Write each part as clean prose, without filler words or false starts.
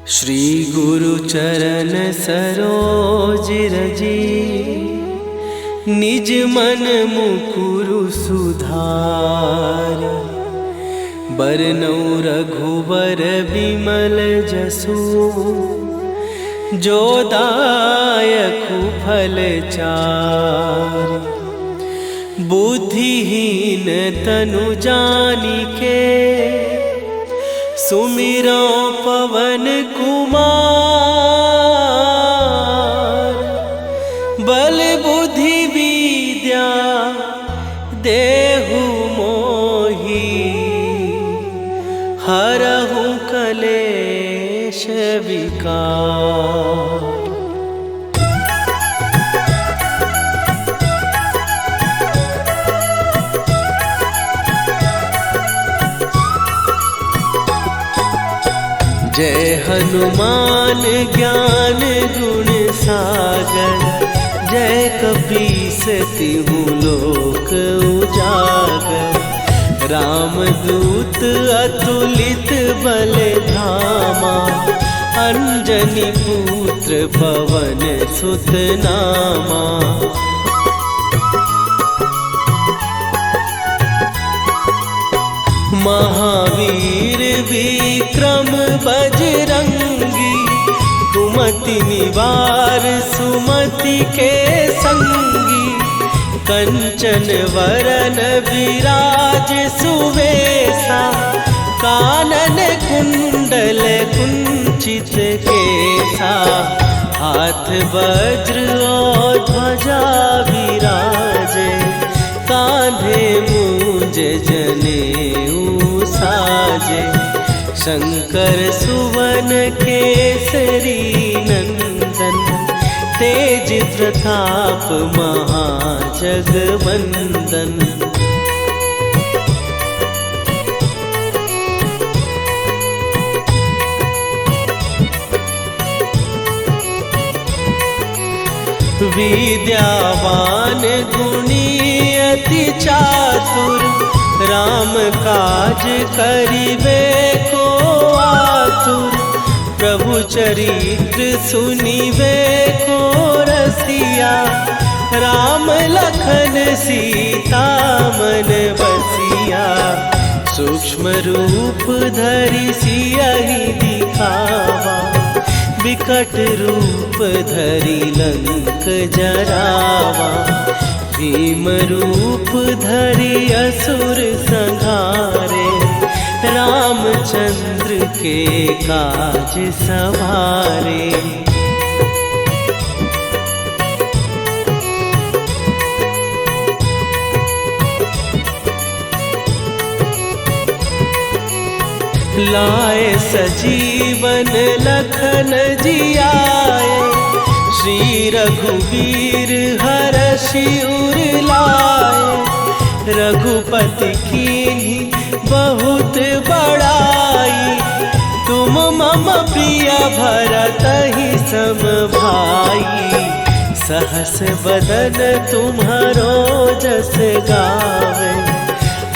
श्री गुरु चरण सरोज रजी, निज मन मुकुरु सुधार। बरनौ रघुबर बिमल जसु, जो दायकु फल चार। बुद्धिहीन तनु जानिके, सुमिरो पवन कुमार। बल बुद्धि विद्या देहु मोहि, हरहु कलेश विकार। जय हनुमान ज्ञान गुण सागर, जय कपीस तिहु लोक उजागर। रामदूत अतुलित बल धामा, अंजनी पुत्र पवन सुत नामा। महावीर विक्रम बजरंगी, कुमति निवार सुमति के संगी। कंचन वरन विराज सुवेशा, कानन कुंडल कुंचित केसा। हाथ वज्र और ध्वजा विराजे, कांधे मूंज जनेऊ साजे। शंकर सुवन केसरी नंदन, तेज प्रताप महाजगवंदन। विद्यावान गुणी अति चातुर, राम काज करिबे को आतुर। प्रभु चरित्र सुनिबे को रसिया, राम लखन सीता मन बसिया। सूक्ष्म रूप धरि सियहि दिखावा, विकट रूप धरि लंक जरावा। भीम रूप धरि असुर संहारे, रामचंद्र के काज सवारे। लाए सजीवन लखन जियाए, श्री रघुवीर हरषि उर लाए। रघुपति कीन्ही बहुत बड़ाई, तुम मम प्रिय भरतहि सम भाई। सहस बदन तुम्हारो जस गावे,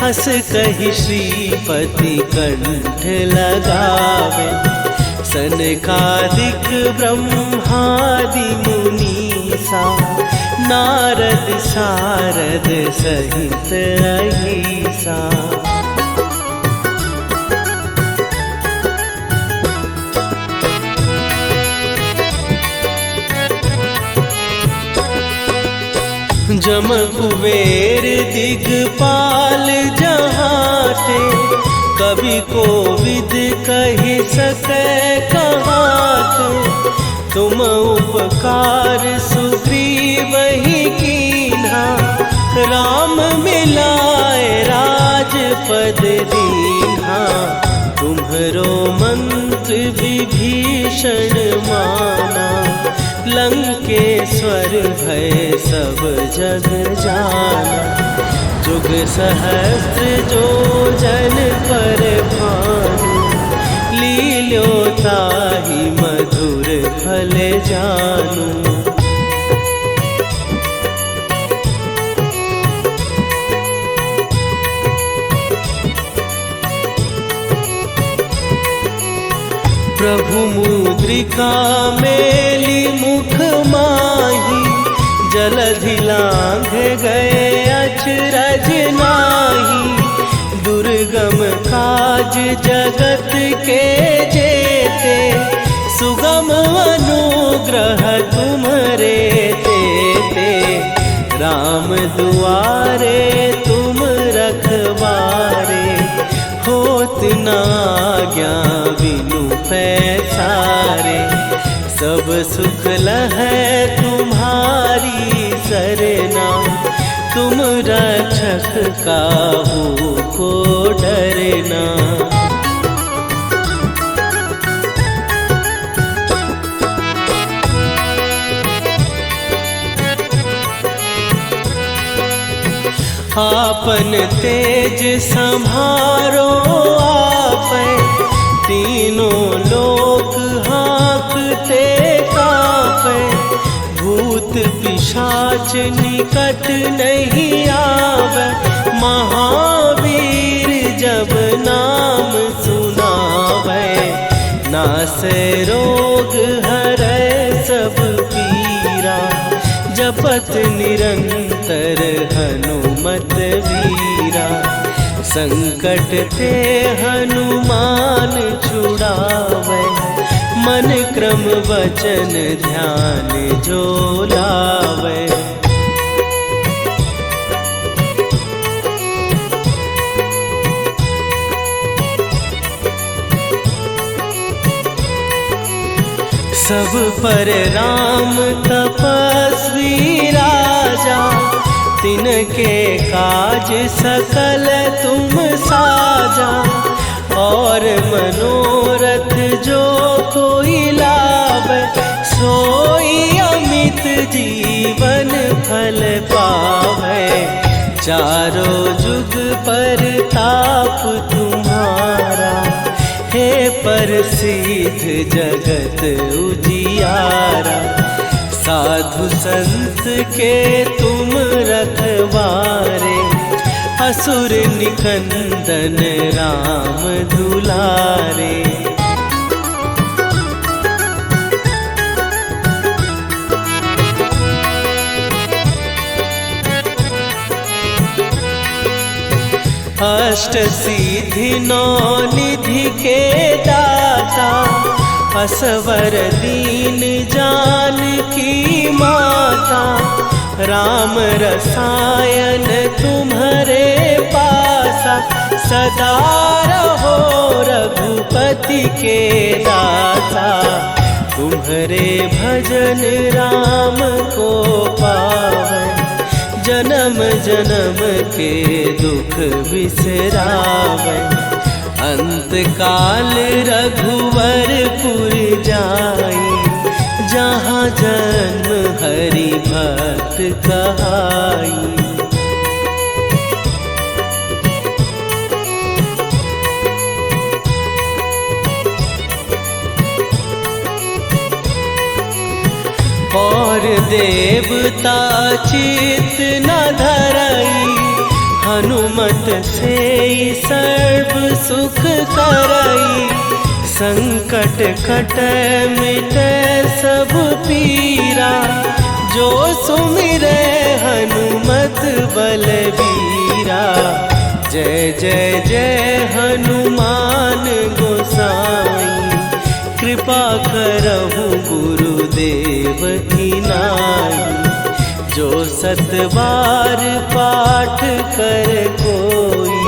हस कहि श्रीपति कंठ लगावे। सनकादिक ब्रह्मादि मुनीसा, नारद सारद सहित अहिसा। जम कुबेर दिगपाल जहाते, कवि कोविद कहि सकै कहाते। तुम उपकार सुग्रीवहि कीन्हा, राम मिलाए राजपद दीन्हा। तुम्हरो मंत्र विभीषण माना, लंकेश्वर भय सब जग जाना। जुग सहस्त्र जो जन पर भानु, लील्यो ताहि मधुर फल जानू। प्रभु मुद्रिका मेली मुख माही, जलधि लांघ गए अचरज नाही। दुर्गम काज जगत के जेते, सुगम अनुग्रह तुम्हरे तेते। राम दुआरे तुम रखवारे, होत न आज्ञा बिनु पैसारे। सब सुख लहै तुम्हारी सरना, तुम रक्षक काहू को डरना। आपन तेज संभारो आपै, तीनों लोक हाँकते कांपै। भूत पिशाच निकट नहीं आवे, महावीर जब नाम सुनावे। नासै रोग हरै सब पीरा, जपत निरंतर हनुमत वीरा। संकट ते हनुमान छुड़ावे, मन क्रम वचन ध्यान जो लावे। सब पर राम तपस्वी राजा, तिनके काज सकल तुम साजा। और मनोरथ जो कोई लावे, सोई अमित जीवन फल पावे। चारों जुग पर ताप तुम्हारा, हे प्रसिद्ध जगत उजियारा। साधु संत के तुम रखवारे, असुर निकंदन राम दुलारे। अष्ट सिद्धि नौ निधि के दाता, असवर दीन जानकी माता। राम रसायन तुम्हारे पासा, सदा रहो रघुपति के दासा। तुम्हारे भजन राम को पावै, जन्म जन्म के दुख बिसरावै। अंत काल रघुवरपुर जाई, जहाँ जन्म हरि भक्त कहाई। और देवता चित न धरई, हनुमत से सर्व सुख करई। संकट कटै मिटै सब पीरा, जो सुमिरै हनुमत बलबीरा। जय जय जय हनुमान गोसाई, कृपा करहु गुरुदेव की नाई। जो सत बार पाठ कर कोई,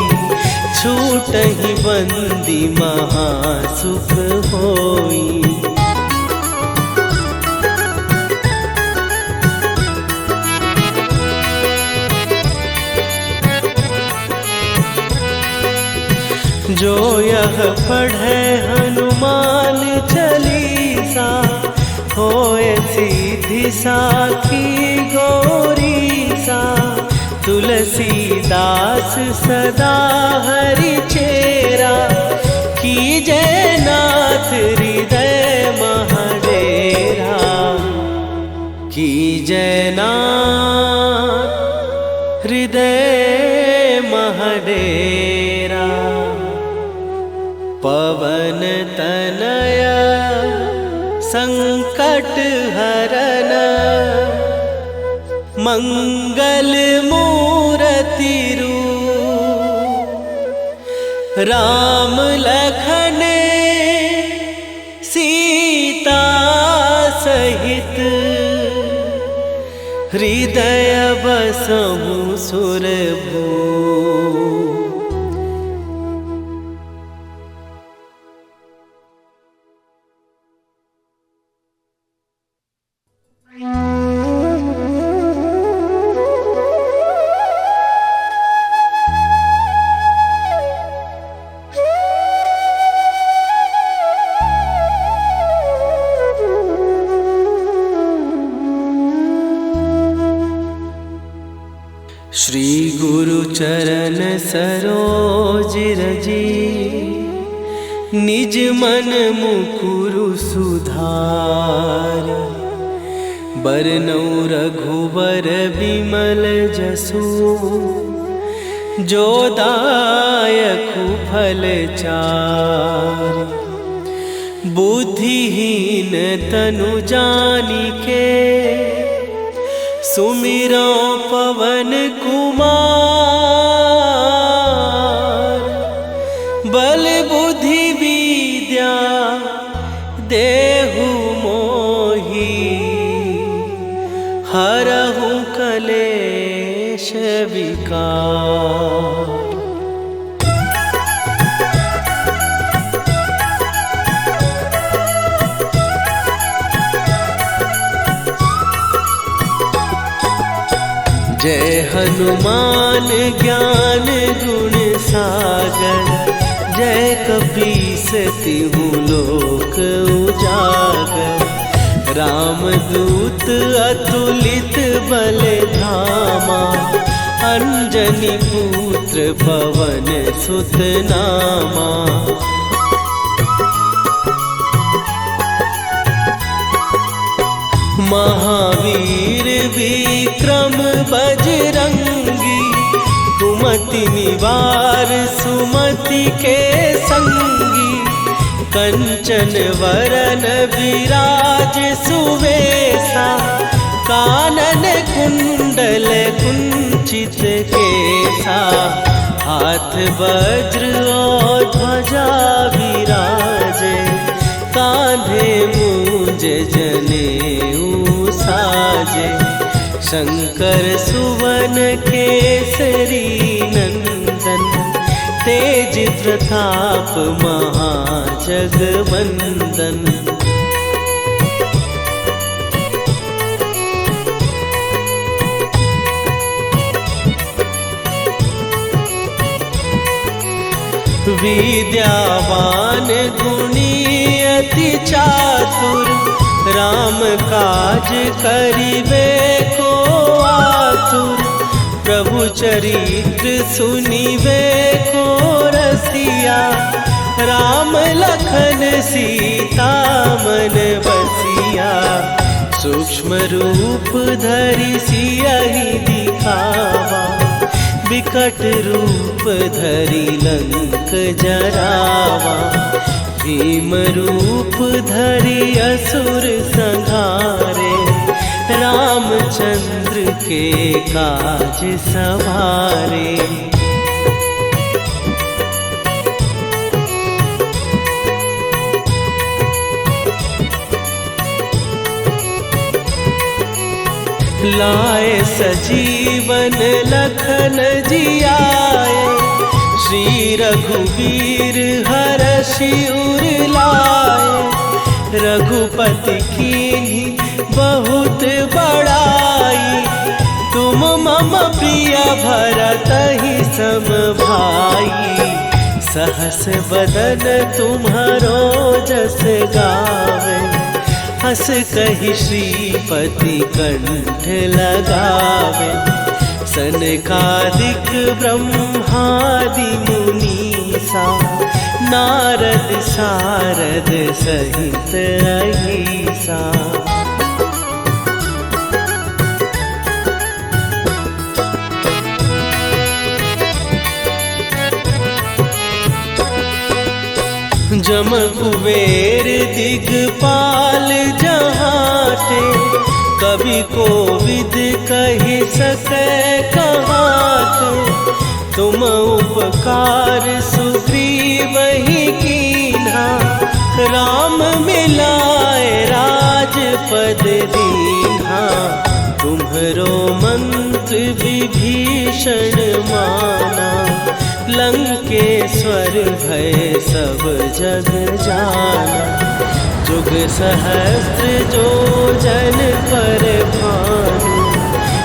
छूटहि बंदी महासुख होई। जो यह पढ़े हनुमान चालीसा, होए सीधी साखी गौरीसा। तुलसीदास सदा हरि चेरा, कीजय नाथ हृदय महडेरा। कीजय नाथ हृदय महडेरा। पवन तनय शरण मंगल मूर्ति रूप राम लखन सीता सहित हृदय बसहु सुरभू। श्री गुरु चरण सरोज रजी निज मन मुकुरु सुधार। बरनौ रघुबर बिमल जसु जो दायकु फल चार। बुद्धिहीन तनु जानिके सुमिरो पवन कुमार। बल बुद्धि विद्या देहु मोहि हरहु कलेश विकार। जय हनुमान ज्ञान गुण सागर। जय कपीस तिहु लोक उजागर। रामदूत अतुलित बल धामा। अंजनी पुत्र पवन सुत नामा। महावीर विक्रम बजरंगी। कुमति निवार सुमति के संगी। कंचन वरन विराज सुवेशा। कानन कुंडल कुंचित केसा। हाथ वज्र और ध्वजा विराजे। कांधे मूंज जनेऊ साजे। शंकर सुवन केसरी नंदन। तेज प्रताप महाजगवंदन। विद्यावान गुणी अति चातुर। राम काज करिबे को आतुर। प्रभु चरित्र सुनिबे को रसिया। राम लखन सीता मन बसिया। सूक्ष्म रूप धरि सियहि दिखावा। विकट रूप धरि लंक जरावा। भीम रूप धरि असुर संहारे। रामचंद्र के काज सवारे। लाए सजीवन लखन जियाए। श्री रघुवीर हरषि उर लाए। रघुपति कीन्ही बहुत बड़ाई। तुम मम प्रिय भरतहि सम भाई। सहस बदन तुम्हारो जस गावे। हस कहि श्रीपति कंठ लगावे। सनकादिक ब्रह्मादि मुनीसा। नारद सारद सहित अहिसा। जम कुबेर दिगपाल जहाते, कवि कोविद कहि सकै कहाते। तुम उपकार सुग्रीव ही कीन्हा, राम मिलाए राजपद दीन्हा। तुम्हरो मंत्र विभीषण माना, लंकेश्वर भय सब जग जाना। जुग सहस्त्र जो जन पर भानु,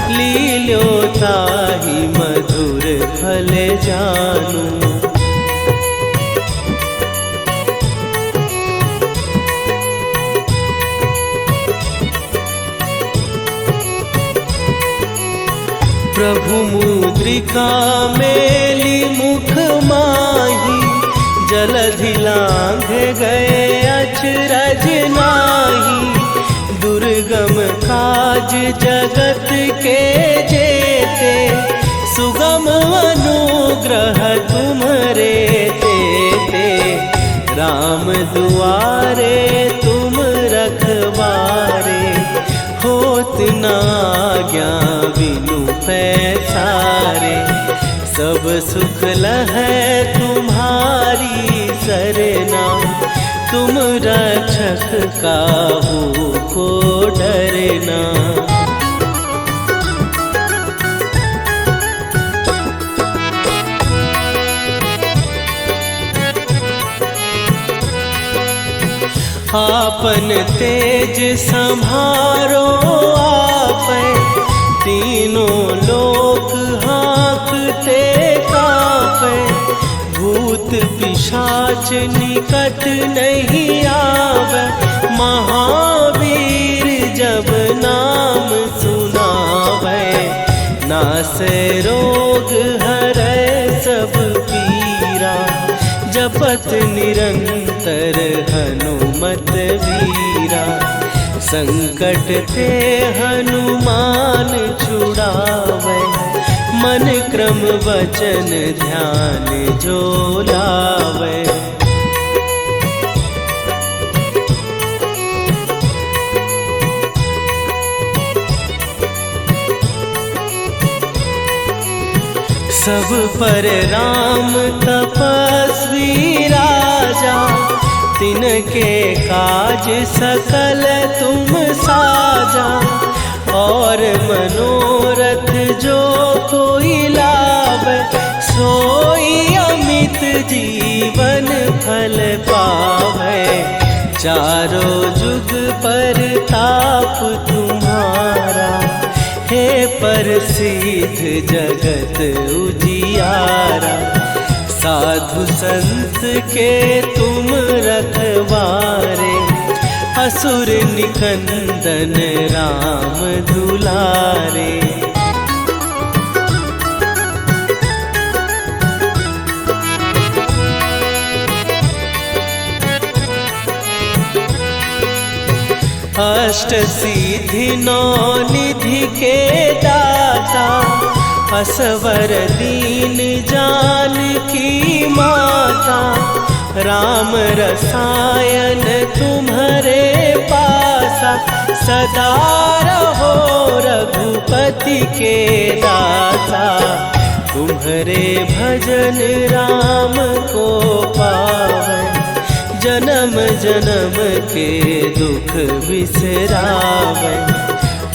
लील्यो ताहि मधुर फल जानू। प्रभु मुद्रिका मेली मुख माही, जलधि लांघ गए अचरज नाही। दुर्गम काज जगत के जेते, सुगम अनुग्रह तुम्हरे तेते। राम दुआरे तुम रखवारे, होत न आज्ञा बिनु पैसारे। सब सुख लहै तुम्हारी सरना, तुम रक्षक काहू को डरना। आपन तेज सम्हारो आपै, तीनों लोक हाँकते कांपै। भूत पिशाच निकट नहीं आवे, महावीर जब नाम सुनावे। नासै रोग हरै सब पीरा, जपत निरंतर हनुमत वीरा। संकट ते हनुमान छुड़ावे, मन क्रम वचन ध्यान जो लावे। सब पर राम तपस्वी राजा, तिनके काज सकल तुम साजा। और मनोरथ जो कोई लावे, सोई अमित जीवन फल पावे। चारों जुग पर ताप तुम्हारा, हे प्रसिद्ध जगत उजियारा। साधु संत के तुम रखवारे, असुर निकंदन राम दुलारे। अष्ट सिद्धि नौ निधि के दाता, असवर दीन जानकी माता। राम रसायन तुम्हारे पासा, सदा रहो रघुपति के दासा। तुम्हारे भजन राम को पावै, जन्म जन्म के दुख बिसरावै।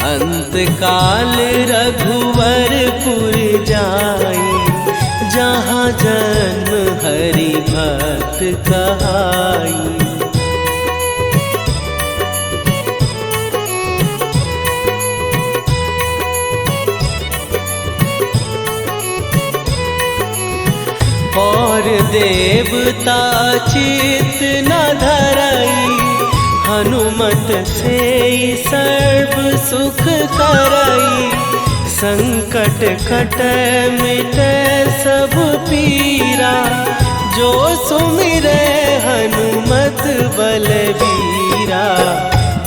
अंत काल रघुवरपुर जाई, जहाँ जन्म हरि भक्त कहाई। और देवता चित न धरई, हनुमत से सर्व सुख करई। संकट कटै मिटै सब पीरा, जो सुमिरै हनुमत बलबीरा।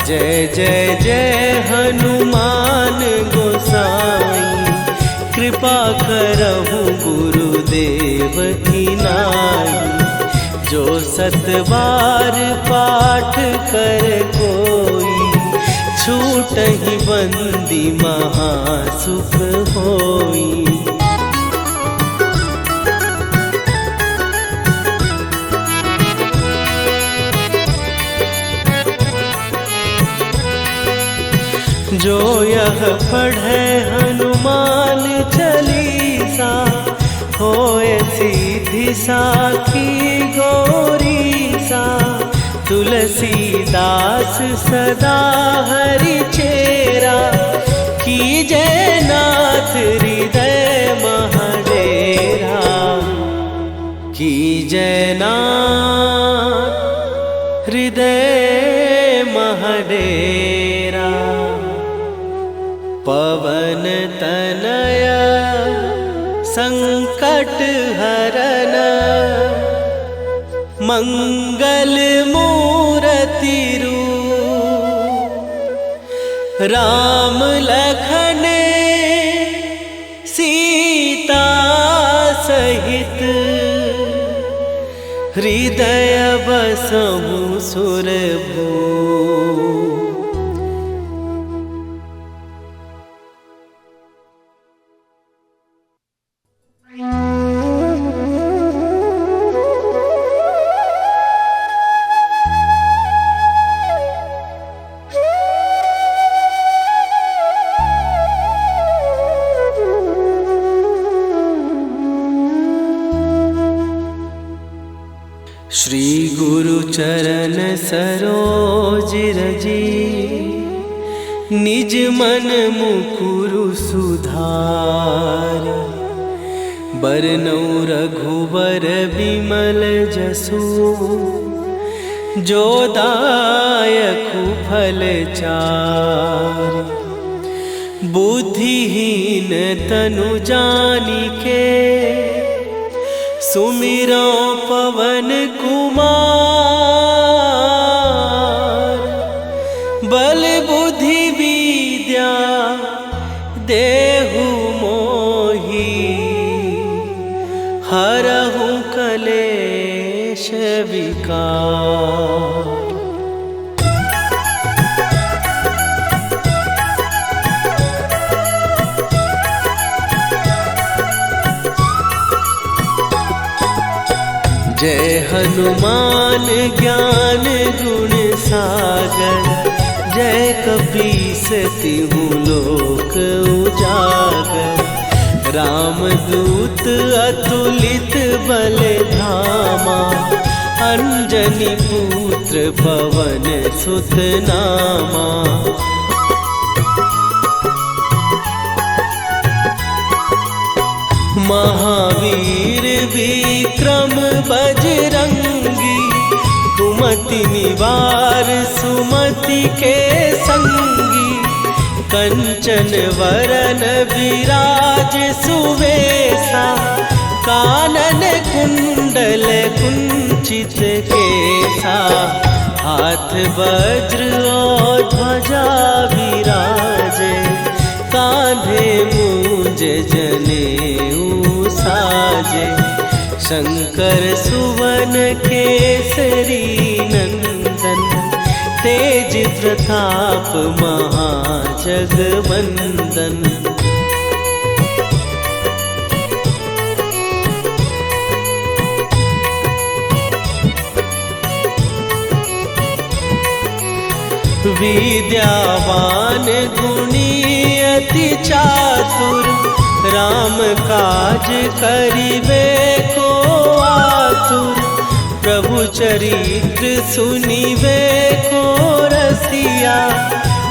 जय जय जय हनुमान गोसाई, कृपा करहु गुरुदेव की नाई। जो सतबार पाठ कर कोई, छूटहि बंदी महासुख होई। जो यह पढ़े हनुमान चालीसा, होए सीधी साखी गौरीसा। तुलसीदास सदा हरि चेरा, कीजय नाथ हृदय महडेरा। कीजय नाथ हृदय महडेरा। पवन तनया संकट हरन, मंगल मूर्ति रूप। राम लखन सीता सहित, हृदय बसहु सुरभूप। श्री गुरु चरण सरोज रजी, निज मन मुकुरु सुधार। बरनउँ रघुबर बिमल जसु, जो दायकु फल चार। बुद्धिहीन तनु जानिके, सुमिरो पवन कुमार। बल बुद्धि विद्या देहु मोहि, हरहु कलेश विकार। जय हनुमान ज्ञान गुण सागर, जय कपीस तिहु लोक उजागर। रामदूत अतुलित बल धामा, अंजनी पुत्र पवन सुत नामा। महावीर विक्रम बजरंगी, कुमति निवार सुमति के संगी। कंचन वरन विराज सुवेशा, कानन कुंडल कुंचित केसा। हाथ वज्र और ध्वजा विराजे, कांधे मूंज जनेऊ साजे। शंकर सुवन केसरी नंदन, तेज प्रताप महाजगवंदन। विद्यावान गुणी अति चातुर, राम काज करिबे को आतुर। प्रभु चरित्र सुनिबे को रसिया,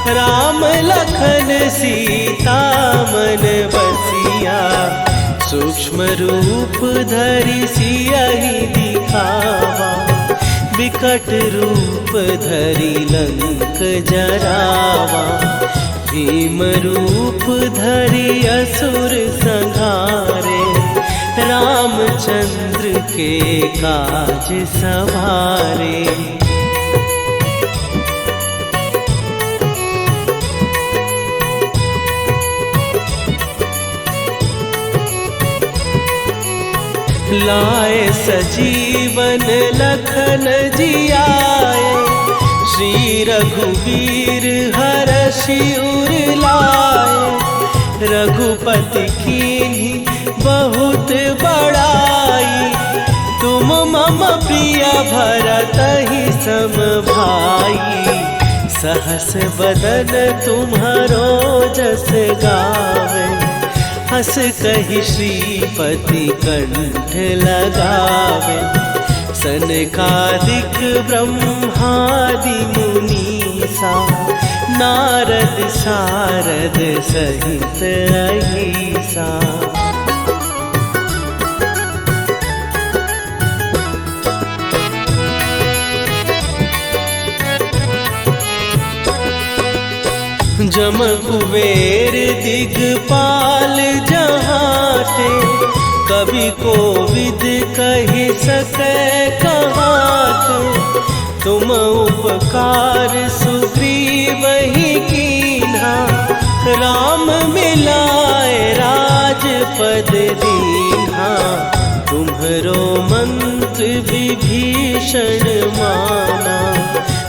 राम लखन सीता मन बसिया। सूक्ष्म रूप धरि सियहि दिखावा, विकट रूप धरि लंक जरावा। भीम रूप धरि असुर संहारे, रामचंद्र के काज सवारे। लाए सजीवन लखन जियाए, श्री रघुवीर हरषि उर लाए। रघुपति कीन्ही बहुत बड़ाई, तुम मम प्रिय भरतहि सम भाई। सहस बदन तुम्हारो जस गावे, हस कहि श्रीपति कंठ लगावे। सनकादिक ब्रह्मादि मुनीसा, नारद सारद सहित अहिसा। जम कुबेर दिगपाल जहाते, कवि कोविद कहि सकै कहाते। तुम उपकार सुग्रीवहि कीन्हा, राम मिलाए राजपद दीन्हा। तुम्हरो मंत्र विभीषण माना,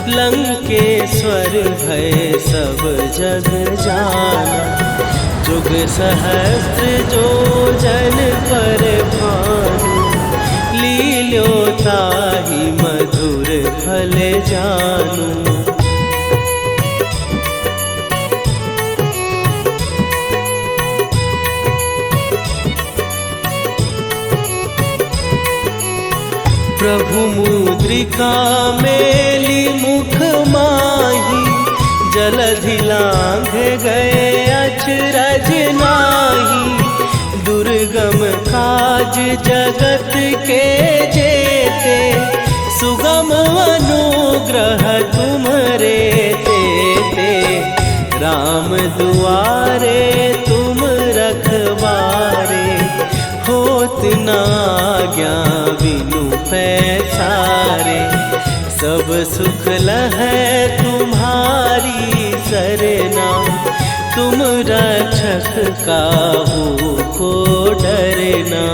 लंकेश्वर भय सब जग जाना। जुग सहस्त्र जो जन पर भानु, लील्यो ताहि मधुर फल जानू। प्रभु मुद्रिका मेली मुख माही, जलधि लांघ गए अचरज नाही। दुर्गम काज जगत के जेते, सुगम अनुग्रह तुम्हरे तेते। राम दुआरे तुम रखवारे, होत न आज्ञा बिनु पैसारे। सब सुख लहै तुम्हारी सरना, तुम रक्षक काहू को डरना।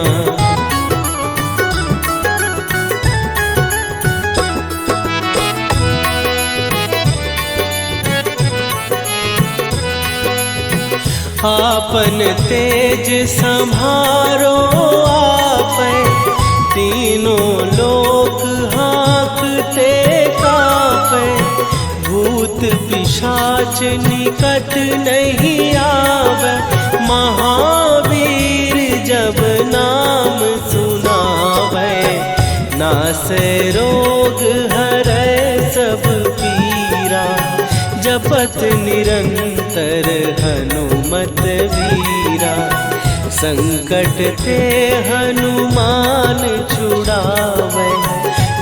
आपन तेज सम्हारो आपै, तीनों लोक हाँकते कांपै। भूत पिशाच निकट नहीं आवे, महावीर जब नाम सुनावे। नासै रोग हरै सब पीरा, जपत निरंतर हनुमत वीरा। संकट ते हनुमान छुड़ावे,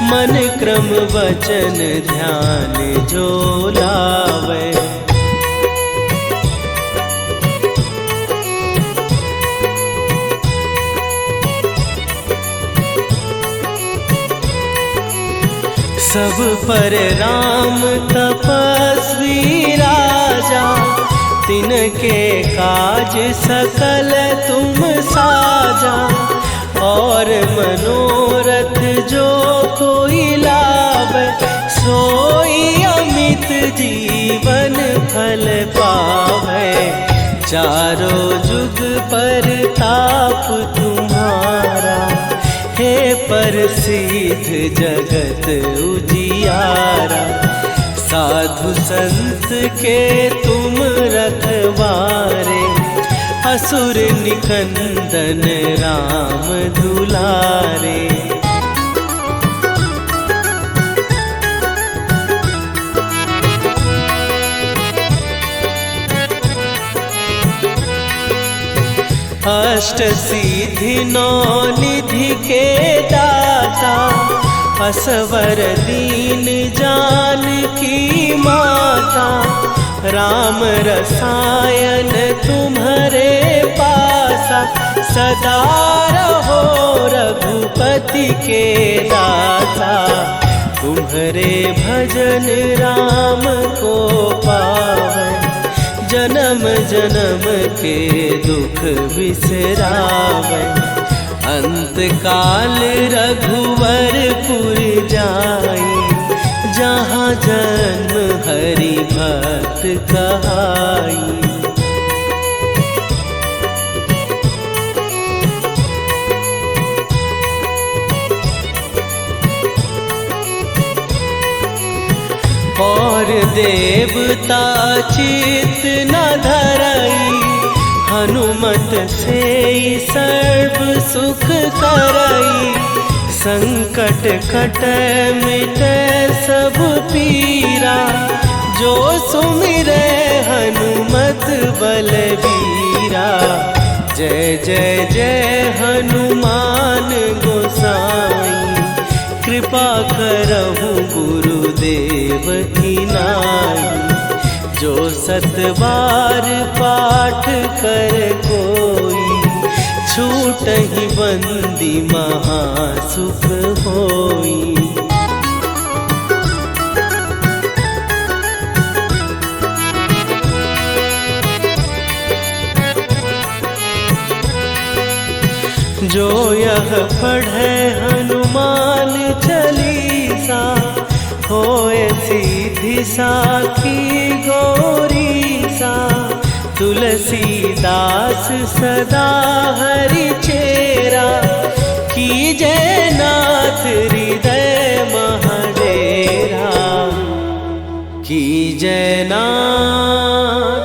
मन क्रम वचन ध्यान जो लावे। सब पर राम तपस्वी राजा, तिनके काज सकल तुम साजा। और मनोरथ जो कोई लावे, सोई अमित जीवन फल पावे। चारों जुग पर ताप तुम्हारा, हे प्रसिद्ध जगत उजियारा। साधु संत के तुम रखवारे, असुर निकंदन राम दुलारे। अष्ट सिद्धि नौ निधि के दाता, असवर दीन जानकी माता। राम रसायन तुम्हारे पासा, सदा रहो रघुपति के दासा। तुम्हारे भजन राम को पावे, जन्म जन्म के दुख बिसरावे। अंत काल रघुवरपुर जाई, जहाँ जन्म हरि भक्त कहाई। और देवता चित न धरई, हनुमत से सर्व सुख करई। संकट कट मिटे सब पीरा, जो सुमिरे हनुमत बलबीरा। जय जय जय हनुमान गोसाई, कृपा करहु गुरुदेव की नाई। जो सत बार पाठ कर कोई, छूटहि बंदी महासुख होई। जो यह पढ़े हनुमान चालीसा, होए सीधी साखी गौरीसा। तुलसीदास सदा हरि चेरा, कीजय नाथ हृदय महडेरा। कीजय नाथ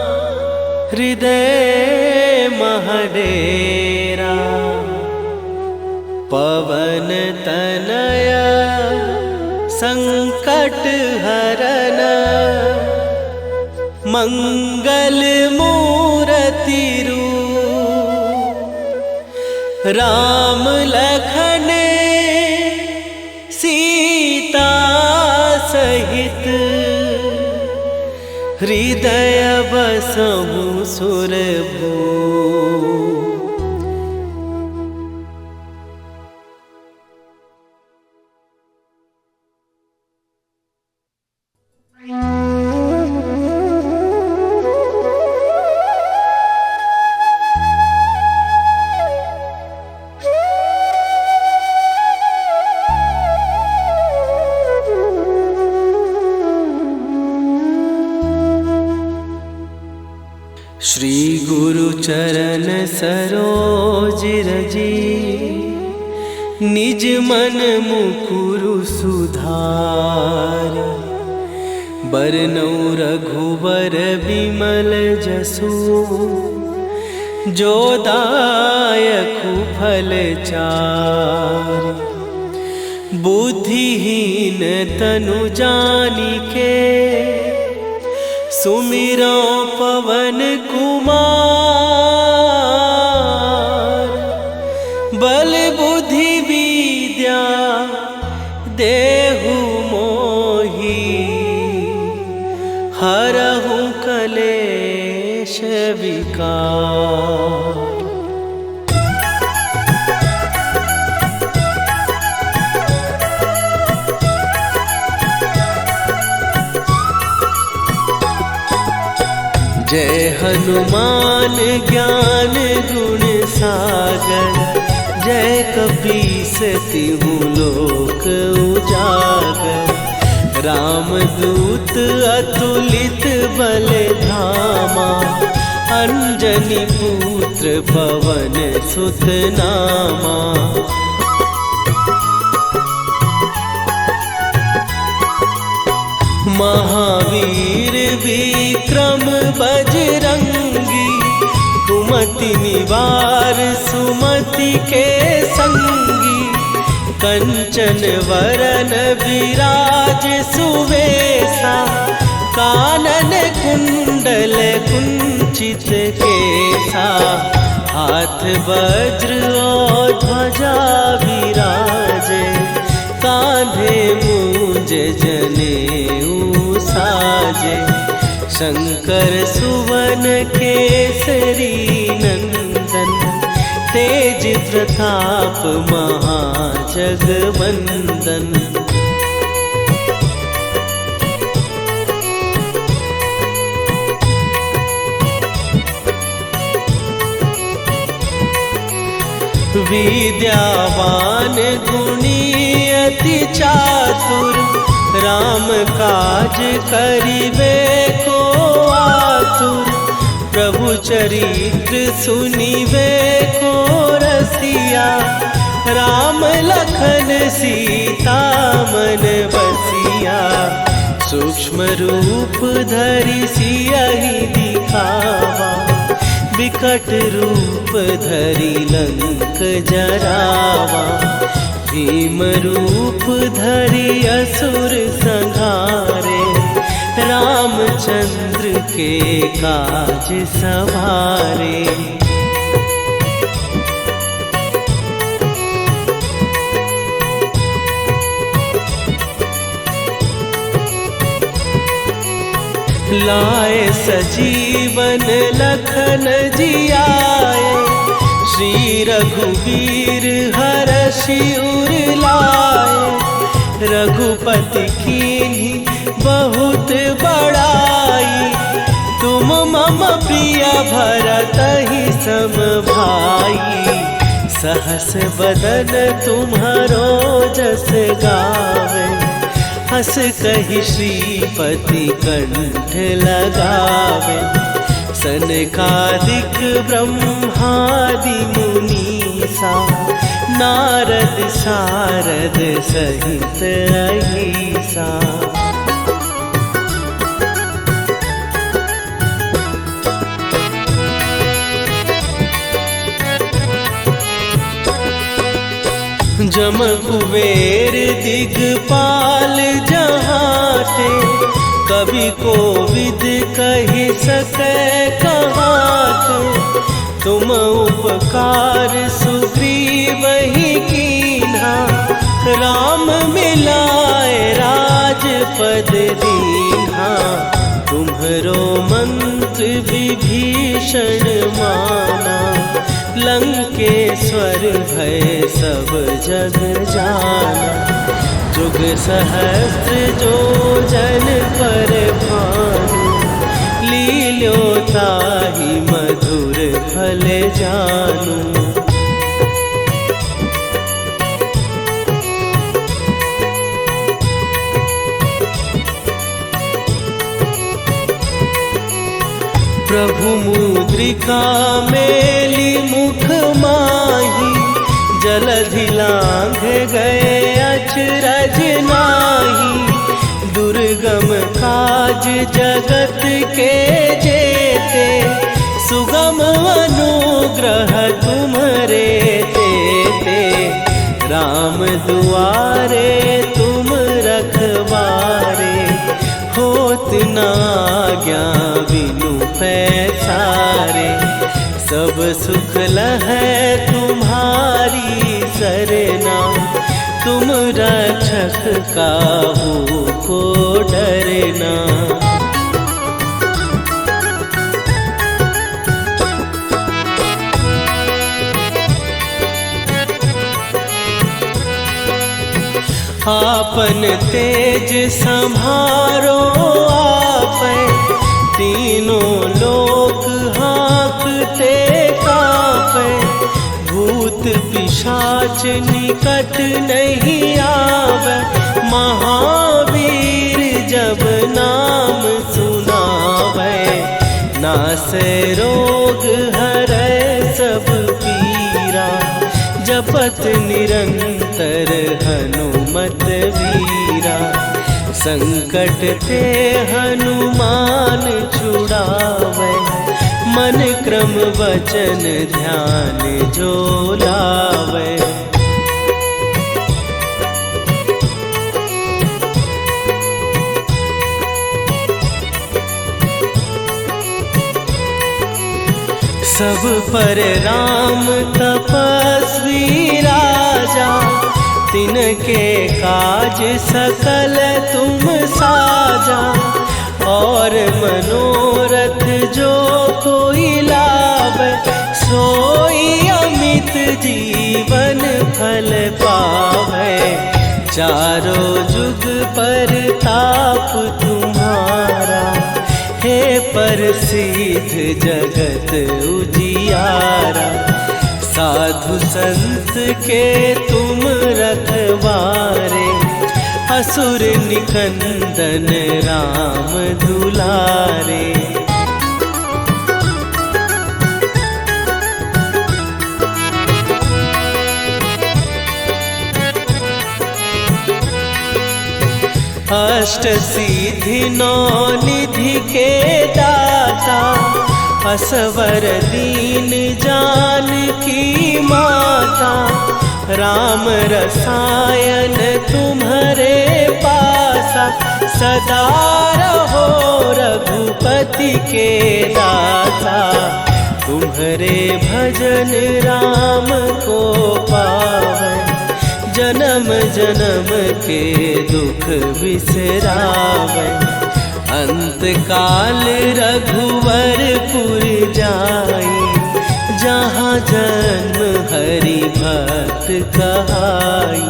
हृदय महडेरा। पवन तनय संकट हरन, मंगल मूरति रूप। राम लखन सीता सहित, हृदय बसहु सुरभूप। श्री गुरु चरण सरोज रजी, निज मन मुकुरु सुधार। बरनउँ रघुवर बिमल जसु, जो दायकु फल चारि। बुद्धिहीन तनु जानिके, सुमिरो पवन कुमार। बल बुद्धि विद्या देहु मोहि, हरहु कलेश विकार। जय हनुमान ज्ञान गुण सागर, जय कपीस तिहु लोक उजागर। रामदूत अतुलित बल धामा, अंजनी पुत्र पवन सुत नामा। महावीर विक्रम बजरंगी, कुमति निवार सुमति के संगी। कंचन वरन विराज सुवेशा, कानन कुंडल कुंचित केसा। हाथ वज्र और ध्वजा विराजे, कांधे मूंज जनेऊ साजे। शंकर सुवन केसरी नंदन, तेज प्रताप महाजगवंदन। विद्यावान गुणी अति चातुर, राम काज करिबे को आतुर। प्रभु चरित्र सुनिबे को रसिया, राम लखन सीता मन बसिया। सूक्ष्म रूप धरि सियहि दिखावा, विकट रूप धरि लंक जरावा। भीम रूप धरि असुर संहारे, रामचंद्र के काज सवारे। लाए सजीवन लखन जियाए, श्री रघुवीर हरषि उर लाए। रघुपति कीन्ही बहुत बड़ाई, तुम मम प्रिय भरतहि सम भाई। सहस बदन तुम्हारो जस गावे, हस कहि श्रीपति कंठ लगावे। सनकादिक ब्रह्मादि मुनीसा, नारद सारद सहित अहिसा। जम कुबेर दिगपाल जहाते, कवि कोविद कहि सकै कहाते। तुम उपकार सुग्रीवहि कीन्हा, राम मिलाए राजपद दीन्हा। तुम्हरो मंत्र विभीषण माना, लंकेश्वर भय सब जग जाना। जुग सहस्त्र जो जन पर भानु, लील्यो ताहि मधुर फल जानू। प्रभु मुद्रिका मेली मुख माही, जलधि लांघ गए अचरज नाही। दुर्गम काज जगत के जेते, सुगम अनुग्रह तुम्हरे तेते। राम दुआरे तुम रखवारे, होत न आज्ञा बिनु पैसारे। सब सुख लहै तुम्हारी सरना, तुम रक्षक काहू को डरना। आपन तेज संभारो आपै, तीनों लोक हाँकते कांपै। भूत पिशाच निकट नहीं आवे, महावीर जब नाम सुनावे। नासै रोग हरै सब पीरा, जपत निरंतर हनुमत वीरा। संकट ते हनुमान छुड़ावे, मन क्रम वचन ध्यान जो लावे। सब पर राम तपस्वी राजा, तिनके काज सकल तुम साजा। और मनोरथ जो कोई लावे, सोई अमित जीवन फल पावे। चारों जुग पर ताप तुम्हारा, हे प्रसिद्ध जगत उजियारा। साधु संत के तुम रखवारे, असुर निकंदन राम दुलारे। अष्ट सिद्धि नौ निधि के दाता, असवर दीन जानकी माता। राम रसायन तुम्हारे पासा, सदा रहो रघुपति के दाता। तुम्हारे भजन राम को पावन, जन्म जन्म के दुख बिसरावे। अंत काल रघुवरपुर जाई, जहाँ जन्म हरि भक्त कहाई।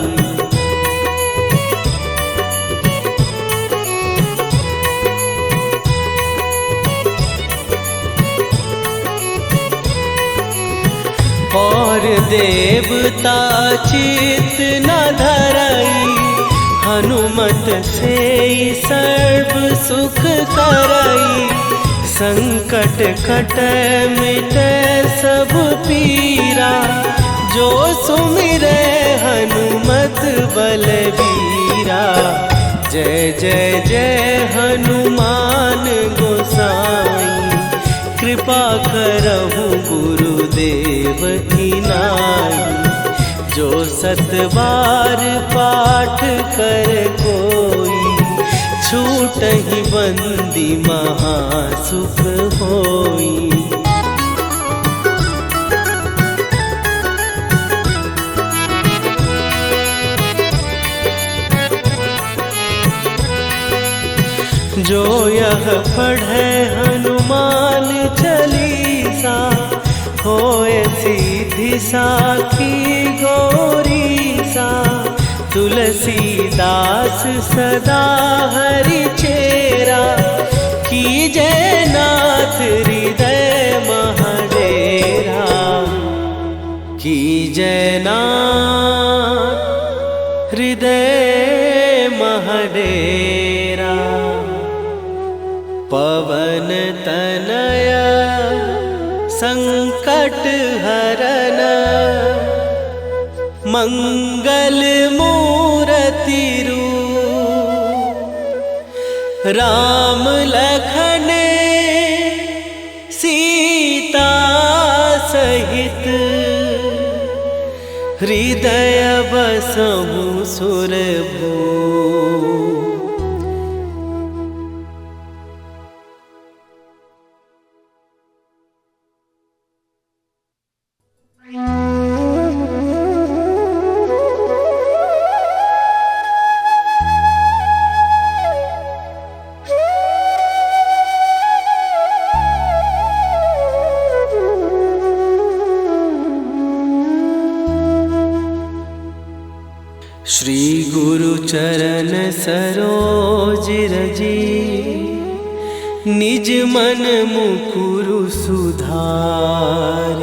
और देवता चित न धरई, हनुमत से सर्व सुख करई। संकट कट मिट सब पीरा, जो सुमिरै हनुमत बलबीरा। जय जय जय हनुमान गोसाई, कृपा करहु गुरुदेव की नाई। जो सतबार पाठ कर कोई, छूटहि बंदी महासुख होई। जो यह पढ़े हनुमान चालीसा, होए सीधी साखी गौरीसा। तुलसीदास सदा हरि चेरा, कीजय नाथ हृदय महडेरा। कीजय नाथ हृदय महडेरा। पवन तनया संकट हरन, मंगल मूर्ति रूप। राम लखन सीता सहित, हृदय बसहु सुरभूप। श्री गुरु चरण सरोज रजी, निज मन मुकुरु सुधार।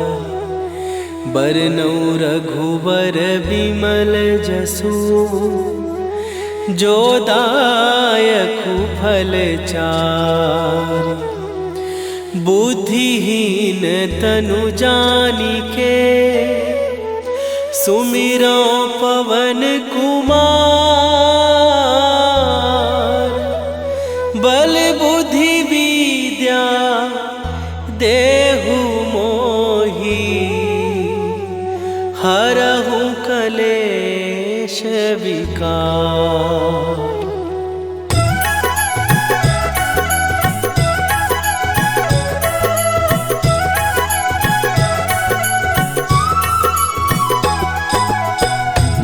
बरनौ रघुबर बिमल जसु, जो दायकु फल चार। बुद्धिहीन तनु जानिके, सुमिरो पवन कुमार। बल बुद्धि विद्या देहु मोहि, हरहु कलेश विकार।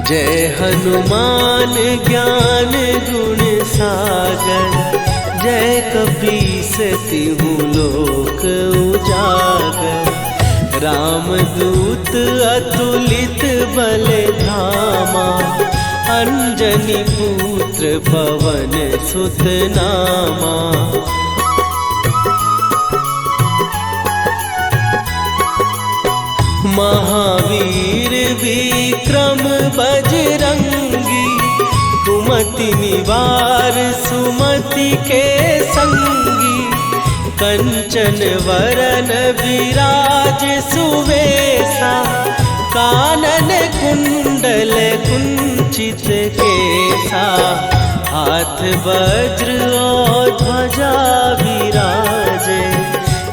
जय हनुमान ज्ञान गुण सागर, जय कपीस तिहु लोक उजागर। रामदूत अतुलित बल धामा, अंजनी पुत्र पवन सुत नामा। महावीर विक्रम बजरंगी, कुमति निवार सुमति के संगी। कंचन वरन विराज सुवेशा, कानन कुंडल कुंचित केसा। हाथ वज्र और ध्वजा विराजे,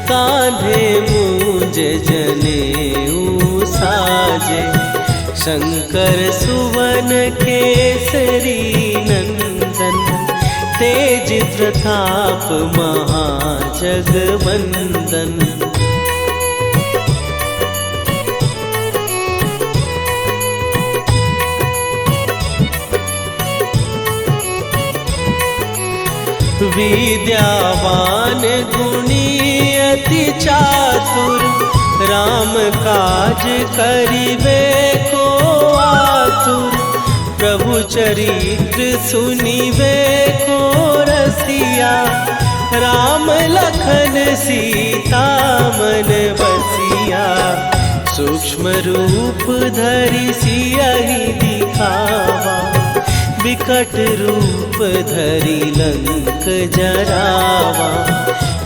कांधे मूंज जनेऊ साजे। शंकर सुवन केसरी नंदन, तेज प्रताप महाजगवंदन। विद्यावान गुणी अति चातुर, राम काज करिबे को आतुर। प्रभु चरित्र सुनिबे को रसिया, राम लखन सीता मन बसिया। सूक्ष्म रूप धरि सियहि दिखावा, विकट रूप धरि लंक जरावा।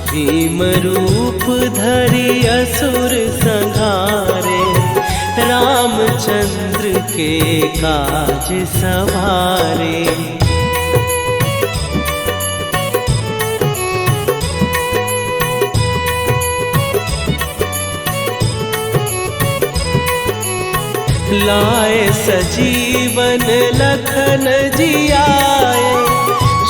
भीम रूप धरि असुर संहारे, रामचंद्र के काज सवारे। लाए सजीवन लखन जियाए,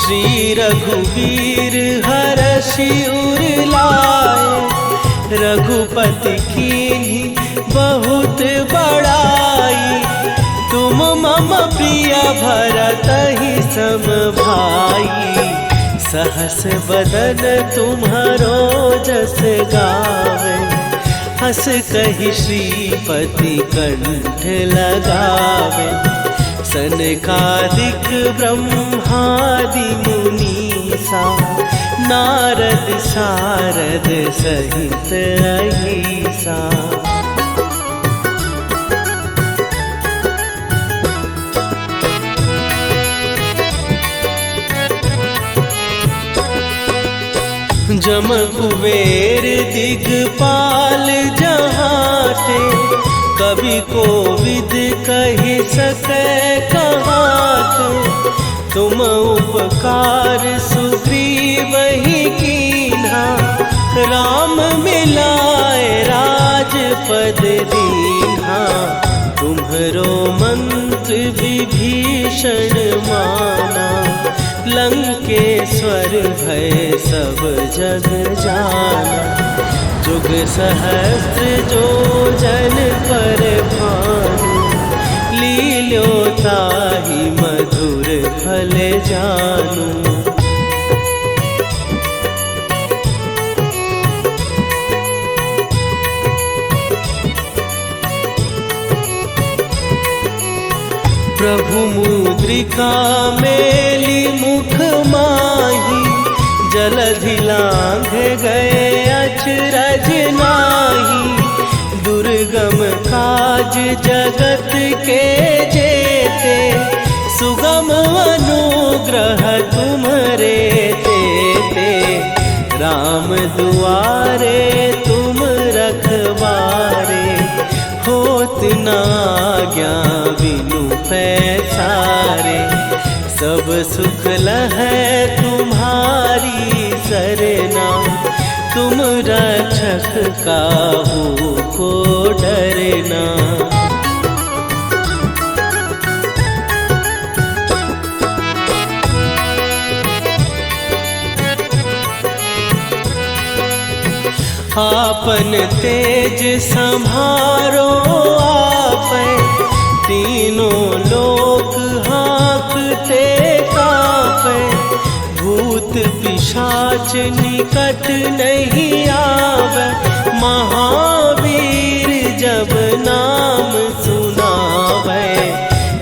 श्री रघुवीर हरषि उर लाए। रघुपति कीन्ही बहुत बड़ाई, तुम मम प्रिय भरतहि सम भाई। सहस बदन तुम्हारो जस गावे, हस कहि श्रीपति कंठ लगावे। सनकादिक ब्रह्मादि मुनीसा, नारद सारद सहित अहिसा। जम कुबेर दिगपाल जहाते, कवि कोविद कहि सकै कहाते। तुम उपकार सुग्रीवहि कीन्हा, राम मिलाए राजपद दीन्हा। तुम्हरो मंत्र विभीषण माना, लंकेश्वर भय सब जग जाना। जुग सहस्त्र जो जन पर भानु, लील्यो ताहि मधुर फल जानू। प्रभु मुद्रिका मेली मुख माही, जलधि लांघ गए अचरज नाही। दुर्गम काज जगत के जेते, सुगम अनुग्रह तुम्हरे तेते। राम दुआरे तुम रखवारे, होत न आज्ञा बिनु पैसारे। सब सुख लहै तुम्हारी सरना, तुम रक्षक काहू को डरना। आपन तेज संभारो आपै, तीनों लोक हाँकते कांपै। भूत पिशाच निकट नहीं आवे, महावीर जब नाम सुनावे।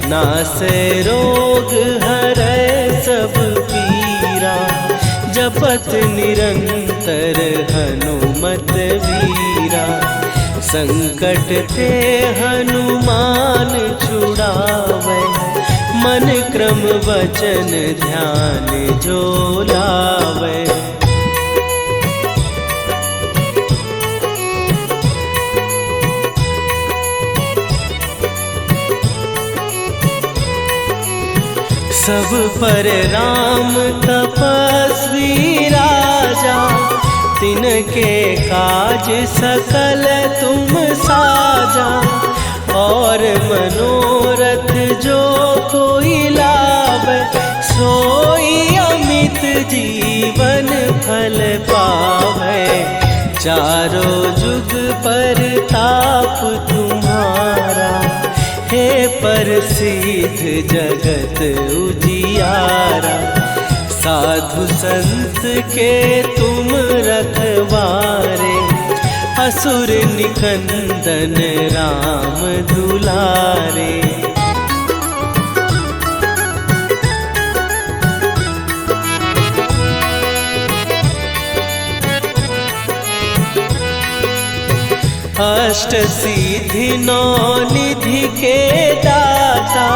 नासै रोग हरै सब पीरा, जपत निरंतर हनुमत वीरा। संकट ते हनुमान छुड़ावे, मन क्रम वचन ध्यान जो लावे। सब पर राम तपस्वी राजा, तिनके काज सकल तुम साजा। और मनोरथ जो कोई लावे, सोई अमित जीवन फल पावे। चारों जुग पर ताप तुम्हारा, हे प्रसिद्ध जगत उजियारा। साधु संत के तुम रखवारे, असुर निकंदन राम दुलारे। अष्ट सिद्धि नौ निधि के दाता,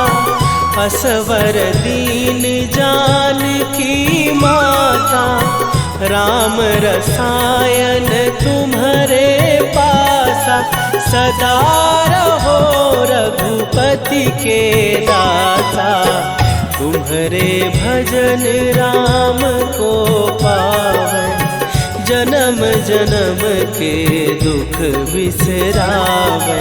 असवर दीन जानकी माता। राम रसायन तुम्हारे पासा, सदा रहो रघुपति के दासा। तुम्हारे भजन राम को पावे, जन्म जन्म के दुख बिसरावे।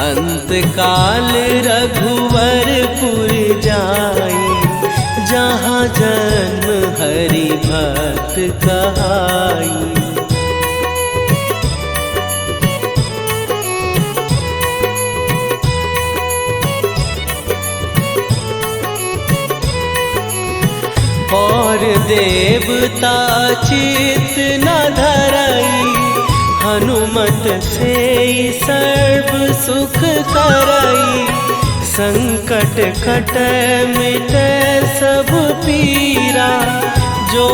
अंत काल रघुवरपुर जाई, जहाँ जन्म हरि भक्त कहाई। और देवता चित न धरई, हनुमत से सर्व सुख करई। संकट कटे मिटे सब पीरा, जो